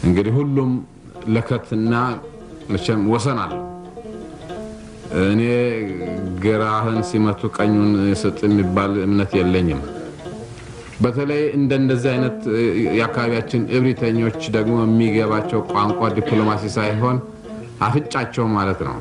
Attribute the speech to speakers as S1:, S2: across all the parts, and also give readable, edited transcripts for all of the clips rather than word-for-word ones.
S1: እንግዲህ ሁሉም ለከትና መቼም ወሰን አለ። እኔ ግራህን ሲመቱ ቀኙን ስጥ የሚባል እምነት የለኝም። በተለይ እንደዚህ አይነት የአካባቢያችን እብሪተኞች ደግሞ የሚገባቸው ቋንቋ ዲፕሎማሲ ሳይሆን አፍጫቸው ማለት ነው።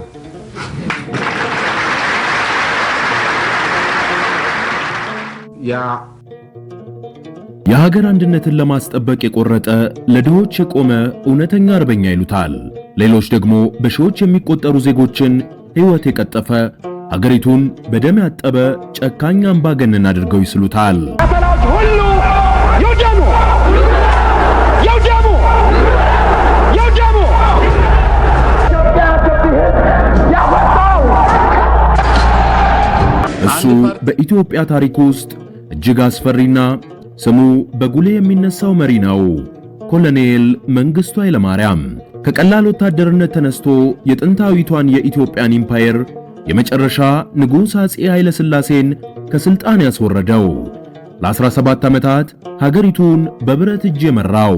S2: የሀገር አንድነትን ለማስጠበቅ የቆረጠ ለድሆች የቆመ እውነተኛ አርበኛ ይሉታል። ሌሎች ደግሞ በሺዎች የሚቆጠሩ ዜጎችን ሕይወት የቀጠፈ ሀገሪቱን በደም ያጠበ ጨካኝ አምባገነን አድርገው ይስሉታል።
S3: ሁሉ ይውደሙ ይውደሙ ይውደሙ።
S2: እሱ በኢትዮጵያ ታሪክ ውስጥ እጅግ አስፈሪና ስሙ በጉልህ የሚነሳው መሪ ነው። ኮሎኔል መንግስቱ ኃይለማርያም ከቀላል ወታደርነት ተነስቶ የጥንታዊቷን የኢትዮጵያን ኢምፓየር የመጨረሻ ንጉሥ አፄ ኃይለ ሥላሴን ከስልጣን ያስወረደው፣ ለ17 ዓመታት ሀገሪቱን በብረት እጅ የመራው፣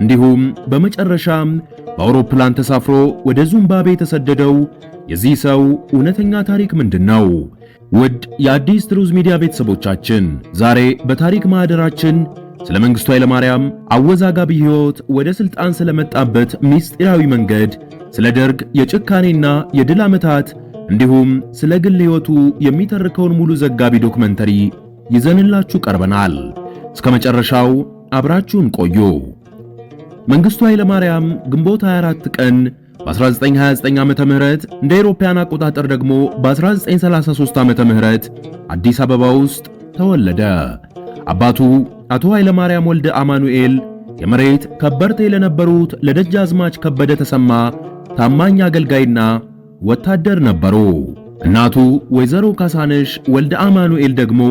S2: እንዲሁም በመጨረሻም በአውሮፕላን ተሳፍሮ ወደ ዚምባብዌ የተሰደደው የዚህ ሰው እውነተኛ ታሪክ ምንድነው? ውድ የአዲስ ትሩዝ ሚዲያ ቤተሰቦቻችን ዛሬ በታሪክ ማህደራችን ስለ መንግስቱ ኃይለማርያም አወዛጋቢ ሕይወት፣ ወደ ስልጣን ስለመጣበት ምስጢራዊ መንገድ፣ ስለ ደርግ የጭካኔና የድል ዓመታት እንዲሁም ስለ ግል ሕይወቱ የሚተርከውን ሙሉ ዘጋቢ ዶክመንተሪ ይዘንላችሁ ቀርበናል። እስከ መጨረሻው አብራችሁን ቆዩ። መንግስቱ ኃይለማርያም ግንቦት 24 ቀን በ1929 ዓመተ ምህረት እንደ አውሮፓውያን አቆጣጠር ደግሞ በ1933 ዓመተ ምህረት አዲስ አበባ ውስጥ ተወለደ። አባቱ አቶ ኃይለማርያም ወልደ አማኑኤል የመሬት ከበርቴ ለነበሩት ለደጃዝማች ከበደ ተሰማ ታማኝ አገልጋይና ወታደር ነበሩ። እናቱ ወይዘሮ ካሳነሽ ወልደ አማኑኤል ደግሞ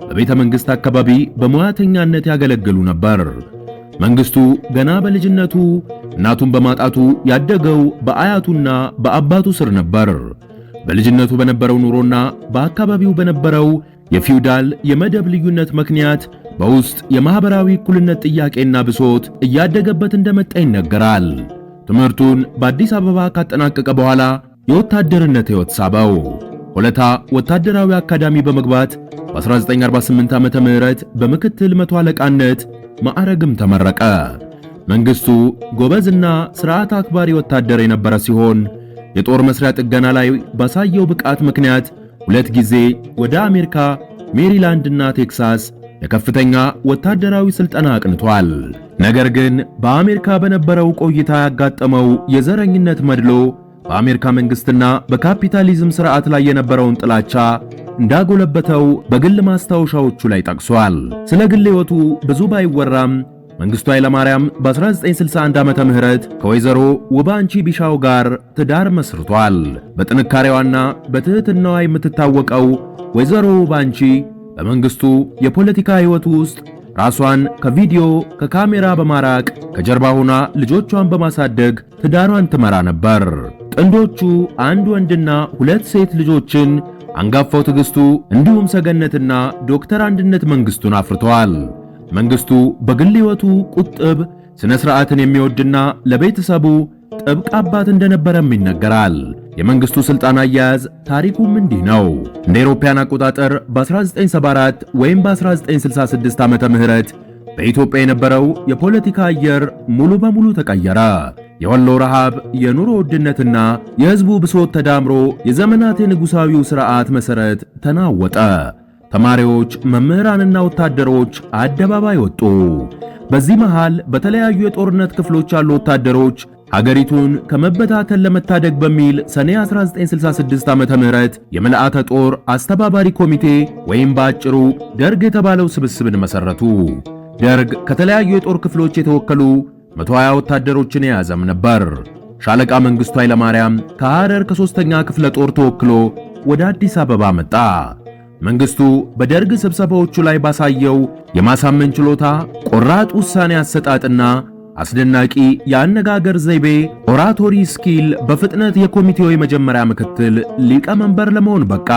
S2: በቤተ መንግሥት አካባቢ በሙያተኛነት ያገለግሉ ነበር። መንግስቱ ገና በልጅነቱ እናቱን በማጣቱ ያደገው በአያቱና በአባቱ ስር ነበር። በልጅነቱ በነበረው ኑሮና በአካባቢው በነበረው የፊውዳል የመደብ ልዩነት ምክንያት በውስጥ የማህበራዊ እኩልነት ጥያቄና ብሶት እያደገበት እንደመጣ ይነገራል። ትምህርቱን በአዲስ አበባ ካጠናቀቀ በኋላ የወታደርነት ሕይወት ሳበው። ሆለታ ወታደራዊ አካዳሚ በመግባት በ1948 ዓመተ ምህረት በምክትል መቶ አለቃነት ማዕረግም ተመረቀ። መንግስቱ ጎበዝና ስርዓት አክባሪ ወታደር የነበረ ሲሆን የጦር መስሪያ ጥገና ላይ ባሳየው ብቃት ምክንያት 2 ጊዜ ወደ አሜሪካ ሜሪላንድና ቴክሳስ ለከፍተኛ ወታደራዊ ስልጠና አቅንቷል። ነገር ግን በአሜሪካ በነበረው ቆይታ ያጋጠመው የዘረኝነት መድሎ በአሜሪካ መንግስትና በካፒታሊዝም ስርዓት ላይ የነበረውን ጥላቻ እንዳጎለበተው በግል ማስታወሻዎቹ ላይ ጠቅሷል። ስለ ግል ሕይወቱ ብዙ ባይወራም መንግስቱ ኃይለማርያም በ1961 ዓመተ ምህረት ከወይዘሮ ውባንቺ ቢሻው ጋር ትዳር መስርቷል። በጥንካሬዋና በትህትናዋ የምትታወቀው ወይዘሮ ውባንቺ በመንግስቱ የፖለቲካ ሕይወት ውስጥ ራሷን ከቪዲዮ ከካሜራ በማራቅ ከጀርባ ሆና ልጆቿን በማሳደግ ትዳሯን ትመራ ነበር። ጥንዶቹ አንድ ወንድና 2 ሴት ልጆችን አንጋፋው ትዕግስቱ እንዲሁም ሰገነትና ዶክተር አንድነት መንግስቱን አፍርተዋል። መንግስቱ በግል ሕይወቱ ቁጥብ፣ ስነ ስርዓትን የሚወድና ለቤተሰቡ ጥብቅ አባት እንደነበረም ይነገራል። የመንግስቱ ስልጣን አያያዝ ታሪኩም እንዲህ ነው። እንደ አውሮፓውያን አቆጣጠር በ1974 ወይም በ1966 ዓመተ ምህረት በኢትዮጵያ የነበረው የፖለቲካ አየር ሙሉ በሙሉ ተቀየረ። የወሎ ረሃብ፣ የኑሮ ውድነትና የህዝቡ ብሶት ተዳምሮ የዘመናት የንጉሳዊው ሥርዓት መሠረት ተናወጠ። ተማሪዎች፣ መምህራንና ወታደሮች አደባባይ ወጡ። በዚህ መሃል በተለያዩ የጦርነት ክፍሎች ያሉ ወታደሮች ሀገሪቱን ከመበታተን ለመታደግ በሚል ሰኔ 1966 ዓመተ ምህረት የምልአተ ጦር አስተባባሪ ኮሚቴ ወይም በአጭሩ ደርግ የተባለው ስብስብን መሰረቱ። ደርግ ከተለያዩ የጦር ክፍሎች የተወከሉ 120 ወታደሮችን የያዘም ነበር። ሻለቃ መንግስቱ ኃይለማርያም ከሐረር ከ3ኛ ክፍለ ጦር ተወክሎ ወደ አዲስ አበባ መጣ። መንግስቱ በደርግ ስብሰባዎቹ ላይ ባሳየው የማሳመን ችሎታ፣ ቆራጥ ውሳኔ አሰጣጥና አስደናቂ የአነጋገር ዘይቤ ኦራቶሪ ስኪል በፍጥነት የኮሚቴው የመጀመሪያ ምክትል ሊቀመንበር ለመሆን በቃ።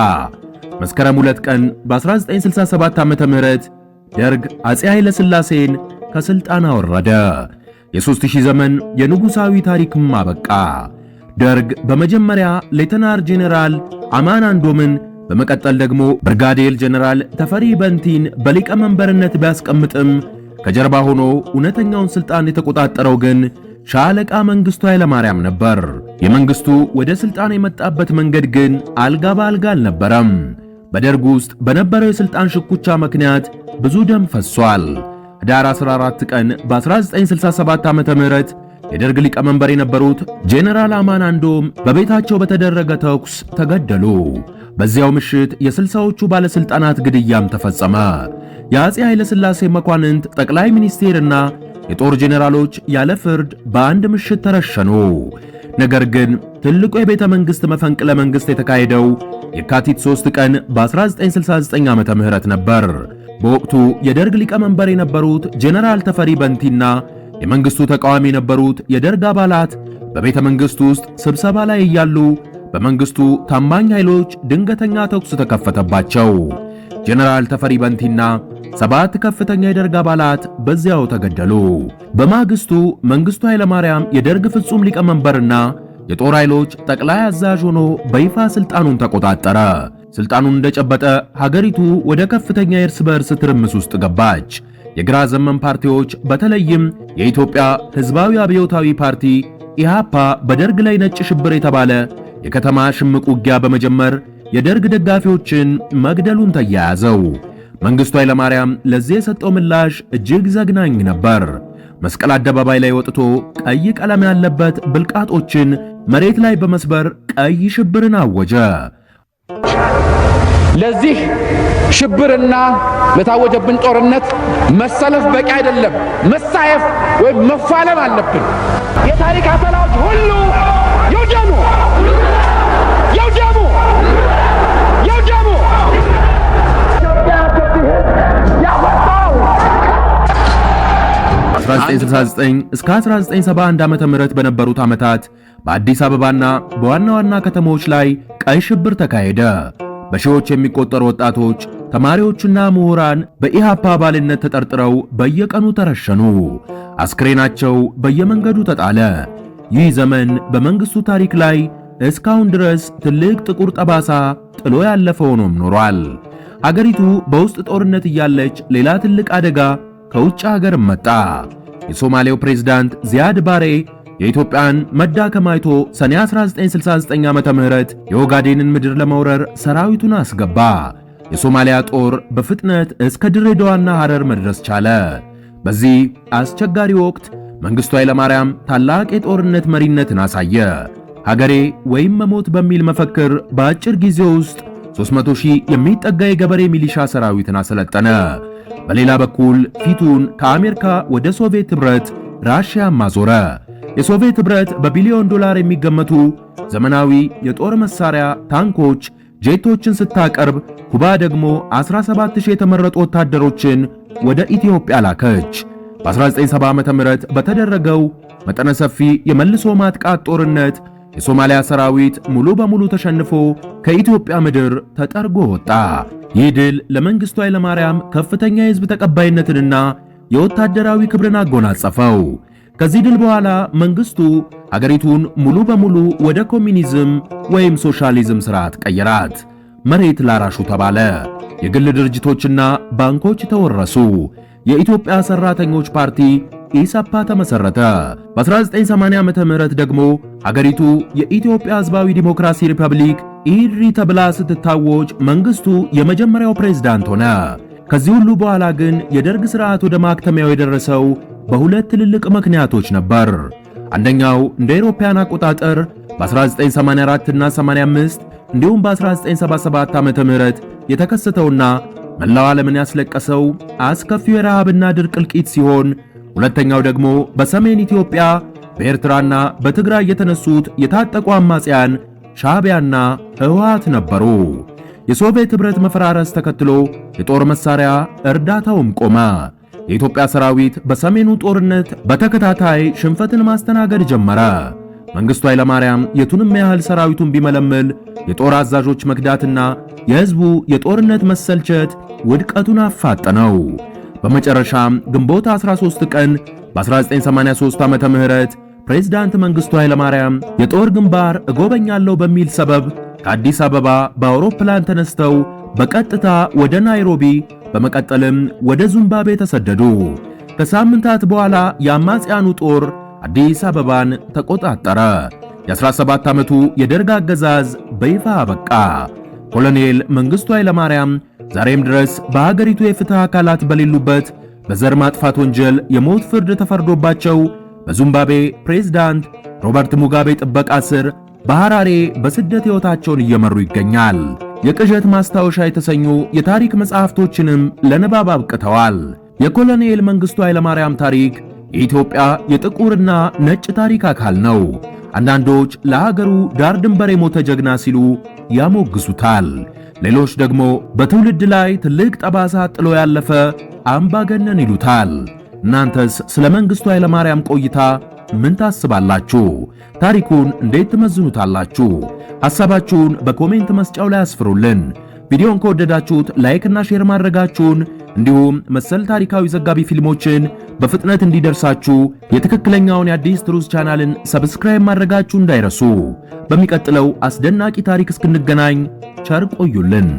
S2: መስከረም 2 ቀን በ1967 ዓመተ ምህረት ደርግ አፄ ኃይለ ሥላሴን ከስልጣን አወረደ። የ3000 ዘመን የንጉሳዊ ታሪክም አበቃ። ደርግ በመጀመሪያ ሌተናር ጄኔራል አማን አንዶምን በመቀጠል ደግሞ ብርጋዴር ጄኔራል ተፈሪ በንቲን በሊቀመንበርነት ቢያስቀምጥም ከጀርባ ሆኖ እውነተኛውን ስልጣን የተቆጣጠረው ግን ሻለቃ መንግስቱ ኃይለማርያም ነበር። የመንግስቱ ወደ ስልጣን የመጣበት መንገድ ግን አልጋ በአልጋ አልነበረም። በደርግ ውስጥ በነበረው የስልጣን ሽኩቻ ምክንያት ብዙ ደም ፈሷል። ህዳር 14 ቀን በ1967 ዓ.ም የደርግ ሊቀመንበር የነበሩት ጄኔራል አማን አንዶም በቤታቸው በተደረገ ተኩስ ተገደሉ። በዚያው ምሽት የ60ዎቹ ባለስልጣናት ግድያም ተፈጸመ። የአፄ ኃይለ ሥላሴ መኳንንት ጠቅላይ ሚኒስቴርና የጦር ጄኔራሎች ያለ ፍርድ በአንድ ምሽት ተረሸኑ። ነገር ግን ትልቁ የቤተ መንግሥት መፈንቅለ መንግሥት የተካሄደው የካቲት 3 ቀን በ1969 ዓመተ ምህረት ነበር። በወቅቱ የደርግ ሊቀመንበር የነበሩት ጄኔራል ተፈሪ በንቲና የመንግስቱ ተቃዋሚ የነበሩት የደርግ አባላት በቤተ መንግሥት ውስጥ ስብሰባ ላይ እያሉ በመንግስቱ ታማኝ ኃይሎች ድንገተኛ ተኩስ ተከፈተባቸው። ጄኔራል ተፈሪ በንቲና 7 ከፍተኛ የደርግ አባላት በዚያው ተገደሉ። በማግስቱ መንግስቱ ኃይለማርያም የደርግ ፍጹም ሊቀመንበርና የጦር ኃይሎች ጠቅላይ አዛዥ ሆኖ በይፋ ስልጣኑን ተቆጣጠረ። ስልጣኑን እንደጨበጠ ሀገሪቱ ወደ ከፍተኛ የእርስ በእርስ ትርምስ ውስጥ ገባች። የግራ ዘመን ፓርቲዎች በተለይም የኢትዮጵያ ሕዝባዊ አብዮታዊ ፓርቲ ኢሃፓ በደርግ ላይ ነጭ ሽብር የተባለ የከተማ ሽምቅ ውጊያ በመጀመር የደርግ ደጋፊዎችን መግደሉን ተያያዘው። መንግስቱ ኃይለማርያም ለዚህ የሰጠው ምላሽ እጅግ ዘግናኝ ነበር። መስቀል አደባባይ ላይ ወጥቶ ቀይ ቀለም ያለበት ብልቃጦችን መሬት ላይ በመስበር ቀይ ሽብርን አወጀ።
S3: ለዚህ ሽብርና ለታወጀብን ጦርነት መሰለፍ በቂ አይደለም፣ መሳየፍ ወይም መፋለም አለብን። የታሪክ አተላዎች ሁሉ ይውደሙ፣ ይውደሙ፣ ይውደሙ። ኢትዮጵያ ያወጣው
S2: 1969 እስከ 1971 ዓመተ ምህረት በነበሩት ዓመታት በአዲስ አበባና በዋና ዋና ከተሞች ላይ ቀይ ሽብር ተካሄደ። በሺዎች የሚቆጠሩ ወጣቶች፣ ተማሪዎችና ምሁራን በኢሃፓ አባልነት ተጠርጥረው በየቀኑ ተረሸኑ። አስክሬናቸው በየመንገዱ ተጣለ። ይህ ዘመን በመንግስቱ ታሪክ ላይ እስካሁን ድረስ ትልቅ ጥቁር ጠባሳ ጥሎ ያለፈ ሆኖም ኖሯል። ሀገሪቱ በውስጥ ጦርነት እያለች ሌላ ትልቅ አደጋ ከውጭ ሀገር መጣ። የሶማሌው ፕሬዝዳንት ዚያድ ባሬ የኢትዮጵያን መዳከም አይቶ ሰኔ 1969 ዓመተ ምህረት የኦጋዴንን ምድር ለመውረር ሰራዊቱን አስገባ። የሶማሊያ ጦር በፍጥነት እስከ ድሬዳዋና ሐረር መድረስ ቻለ። በዚህ አስቸጋሪ ወቅት መንግስቱ ኃይለማርያም ታላቅ የጦርነት መሪነትን አሳየ። ሀገሬ ወይም መሞት በሚል መፈክር በአጭር ጊዜ ውስጥ 300,000 የሚጠጋ የገበሬ ሚሊሻ ሰራዊትን አሰለጠነ። በሌላ በኩል ፊቱን ከአሜሪካ ወደ ሶቪየት ኅብረት ራሽያ ማዞረ። የሶቪየት ኅብረት በቢሊዮን ዶላር የሚገመቱ ዘመናዊ የጦር መሳሪያ፣ ታንኮች፣ ጄቶችን ስታቀርብ ኩባ ደግሞ 17,000 የተመረጡ ወታደሮችን ወደ ኢትዮጵያ ላከች። በ1970 ዓመተ ምህረት በተደረገው መጠነ ሰፊ የመልሶ ማጥቃት ጦርነት የሶማሊያ ሰራዊት ሙሉ በሙሉ ተሸንፎ ከኢትዮጵያ ምድር ተጠርጎ ወጣ። ይህ ድል ለመንግስቱ ኃይለማርያም ከፍተኛ የሕዝብ ተቀባይነትንና የወታደራዊ ክብርን አጎናጸፈው። ከዚህ ድል በኋላ መንግስቱ ሀገሪቱን ሙሉ በሙሉ ወደ ኮሚኒዝም ወይም ሶሻሊዝም ስርዓት ቀየራት። መሬት ላራሹ ተባለ። የግል ድርጅቶችና ባንኮች ተወረሱ። የኢትዮጵያ ሰራተኞች ፓርቲ ኢሰፓ ተመሰረተ። በ1980 ዓመተ ምህረት ደግሞ ሀገሪቱ የኢትዮጵያ ሕዝባዊ ዲሞክራሲ ሪፐብሊክ ኢድሪ ተብላ ስትታወጅ መንግስቱ የመጀመሪያው ፕሬዝዳንት ሆነ። ከዚህ ሁሉ በኋላ ግን የደርግ ስርዓት ወደ ማክተሚያው የደረሰው በሁለት ትልልቅ ምክንያቶች ነበር። አንደኛው እንደ አውሮፓውያን አቆጣጠር በ1984 እና 85 እንዲሁም በ1977 ዓመተ ምህረት የተከሰተውና መላው ዓለምን ያስለቀሰው አስከፊው የረሃብና ድርቅ እልቂት ሲሆን፣ ሁለተኛው ደግሞ በሰሜን ኢትዮጵያ በኤርትራና በትግራይ የተነሱት የታጠቁ አማጽያን ሻዕቢያና ህወሓት ነበሩ። የሶቪየት ኅብረት መፈራረስ ተከትሎ የጦር መሳሪያ እርዳታውም ቆመ። የኢትዮጵያ ሰራዊት በሰሜኑ ጦርነት በተከታታይ ሽንፈትን ማስተናገድ ጀመረ። መንግስቱ ኃይለማርያም የቱንም ያህል ሰራዊቱን ቢመለምል የጦር አዛዦች መክዳትና የህዝቡ የጦርነት መሰልቸት ውድቀቱን አፋጠነው። በመጨረሻም ግንቦት 13 ቀን በ1983 ዓመተ ምህረት ፕሬዝዳንት መንግስቱ ኃይለማርያም የጦር ግንባር እጎበኛለሁ በሚል ሰበብ ከአዲስ አበባ በአውሮፕላን ተነስተው በቀጥታ ወደ ናይሮቢ በመቀጠልም ወደ ዚምባብዌ ተሰደዱ። ከሳምንታት በኋላ የአማጽያኑ ጦር አዲስ አበባን ተቆጣጠረ። የ17 ዓመቱ የደርግ አገዛዝ በይፋ አበቃ። ኮሎኔል መንግስቱ ኃይለማርያም ዛሬም ድረስ በሀገሪቱ የፍትህ አካላት በሌሉበት በዘር ማጥፋት ወንጀል የሞት ፍርድ ተፈርዶባቸው በዚምባብዌ ፕሬዝዳንት ሮበርት ሙጋቤ ጥበቃ ስር በሐራሬ በስደት ሕይወታቸውን እየመሩ ይገኛል። የቅዠት ማስታወሻ የተሰኙ የታሪክ መጽሐፍቶችንም ለንባብ አብቅተዋል። የኮሎኔል መንግስቱ ኃይለማርያም ታሪክ የኢትዮጵያ የጥቁርና ነጭ ታሪክ አካል ነው። አንዳንዶች ለሀገሩ ዳር ድንበር የሞተ ጀግና ሲሉ ያሞግሱታል። ሌሎች ደግሞ በትውልድ ላይ ትልቅ ጠባሳ ጥሎ ያለፈ አምባገነን ይሉታል። እናንተስ ስለ መንግስቱ ኃይለማርያም ቆይታ ምን ታስባላችሁ? ታሪኩን እንዴት ትመዝኑታላችሁ? ሐሳባችሁን በኮሜንት መስጫው ላይ አስፍሩልን። ቪዲዮን ከወደዳችሁት ላይክ እና ሼር ማድረጋችሁን እንዲሁም መሰል ታሪካዊ ዘጋቢ ፊልሞችን በፍጥነት እንዲደርሳችሁ የትክክለኛውን የአዲስ ትሩዝ ቻናልን ሰብስክራይብ ማድረጋችሁ እንዳይረሱ። በሚቀጥለው አስደናቂ ታሪክ እስክንገናኝ ቸር ቆዩልን።